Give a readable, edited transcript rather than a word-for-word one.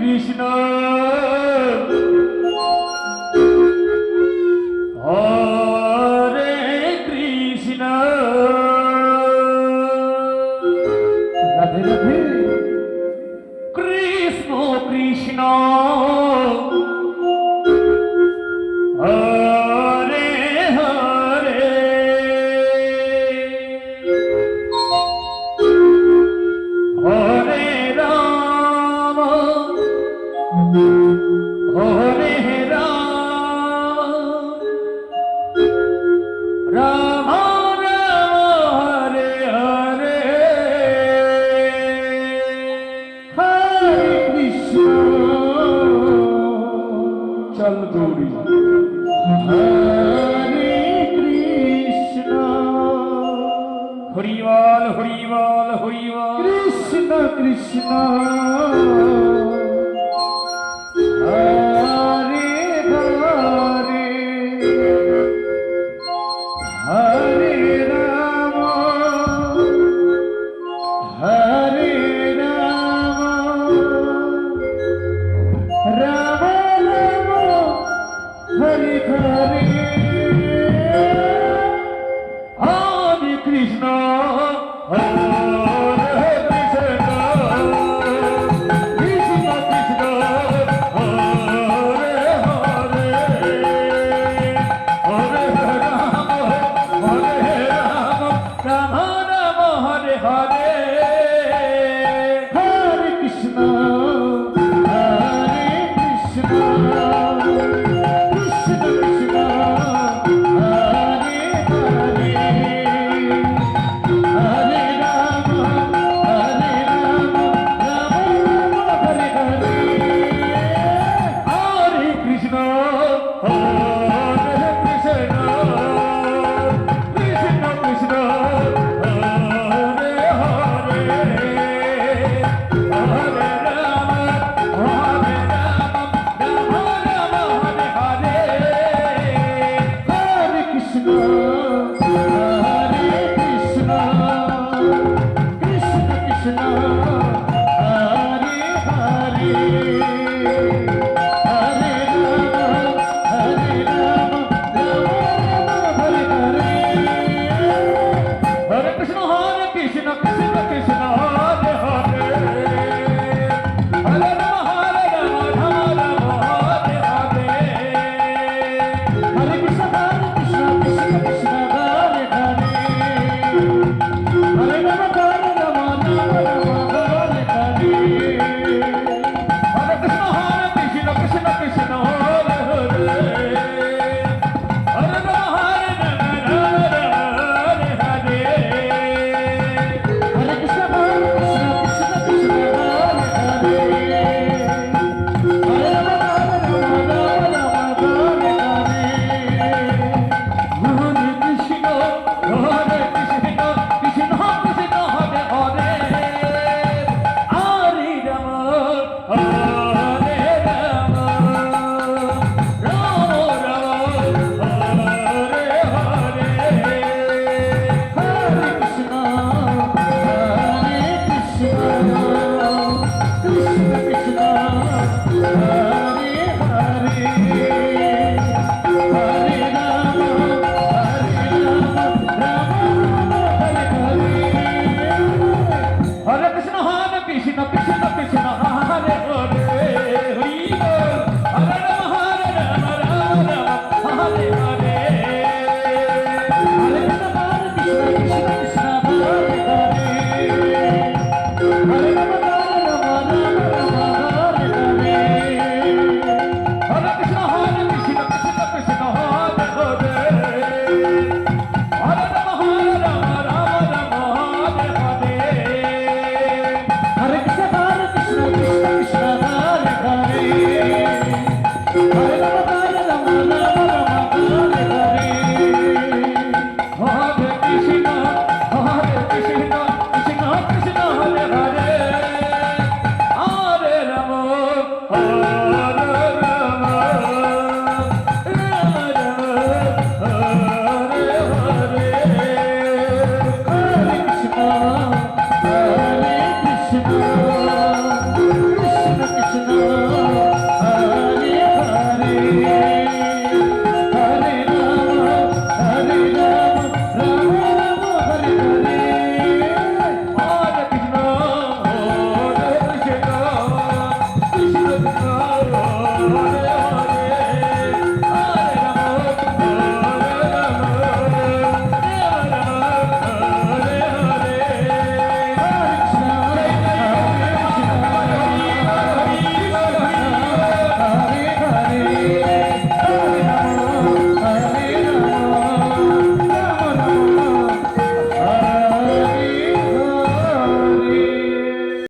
কৃষ্ণ হরে কৃষ্ণ রাধে রাধে কৃষ্ণ কৃষ্ণ হরে হরে হরে রাম হরে রাম রাম রাম হরে হরে হরে কৃষ্ণ চল গৌরী হরে কৃষ্ণ হরিবল হরিবল হরিবল কৃষ্ণ কৃষ্ণ হরে হরে হরে রাম হরে রাম রাম রাম হরে হরে হরে কৃষ্ণ হরে কৃষ্ণ কৃষ্ণ কৃষ্ণ হরে হরে হরে রাম হরে রাম রাম রাম হরে হরে হরে কৃষ্ণ হরে কৃষ্ণ কৃষ্ণ কৃষ্ণ হরে হরে হরে রাম রাম রাম হরে হরে হরে কৃষ্ণ হরে কৃষ্ণ কৃষ্ণ কৃষ্ণ হরে হরে হরে রাম রাম রাম হরে হরে হরে কৃষ্ণ হরে কৃষ্ণ কৃষ্ণ কৃষ্ণ হরে হরে হরে রাম রাম হরে হরে হরে কৃষ্ণ কৃষ্ণ কৃষ্ণ হরে হরে হরে রাম রাম হরে হরে হরে কৃষ্ণ কৃষ্ণ কৃষ্ণ হরে হরে হরে রাম রাম হরে হরে হরে কৃষ্ণ কৃষ্ণ কৃষ্ণ হরে হরে হরে রাম হরে হরে হরে কৃষ্ণ কৃষ্ণ কৃষ্ণ হরে হরে হরে রাম রাম হরে হরে হরে কৃষ্ণ কৃষ্ণ কৃষ্ণ হরে হরে হরে রাম হরে রাম রাম রাম হরে হরে হরে কৃষ্ণ কৃষ্ণ কৃষ্ণ